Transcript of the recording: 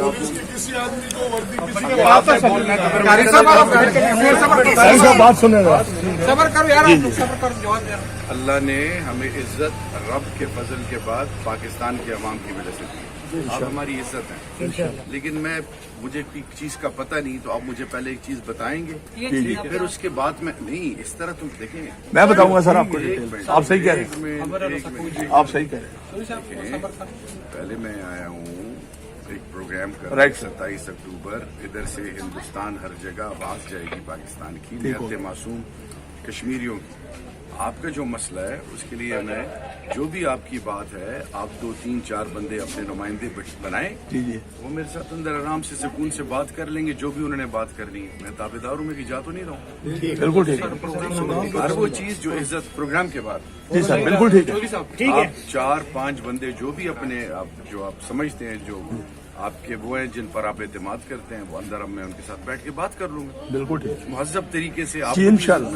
Police के किसी आदमी को वर्दी किसी के बात सुने सबर करो यार, आप लोग सबर करो, जवाब दे रहा हूं। अल्लाह ने हमें इज्जत रब के फजल के बाद पाकिस्तान के अवाम की वजह से दी। आप हमारी इज्जत हैं, लेकिन मुझे एक चीज का पता नहीं, तो आप मुझे पहले एक चीज बताएंगे, फिर उसके बाद में नहीं, इस तरह तुम देखेंगे। मैं बताऊंगा सर आपको डिटेल। आप सही कह रहे हैं, आप सही कह रहे हैं। पहले मैं आया हूँ एक प्रोग्राम कर राइट। 27 अक्टूबर इधर से हिंदुस्तान हर जगह आवाज जाएगी पाकिस्तान की, निहत्ते मासूम कश्मीरियों की। आपका जो मसला है उसके लिए मैं जो भी आपकी बात है, आप 2, 3, 4 बंदे अपने नुमाइंदे बनाएं, जी जी, वो मेरे साथ अंदर आराम से सुकून से बात कर लेंगे, जो भी उन्होंने बात करनी है। मैं ताबेदार हूँ, मैं की जा तो नहीं रहा हूँ। बिल्कुल ठीक है। हर वो चीज जो इज्जत प्रोग्राम के बाद जी सर, बिल्कुल ठीक है। आप 4-5 बंदे जो भी अपने जो आप समझते हैं, जो आपके वो हैं जिन पर आप एतमाद करते हैं, वो अंदर अब मैं उनके साथ बैठ के बात कर लूंगा बिल्कुल ठीक है महज़ब तरीके से। जी, इंशाल्लाह।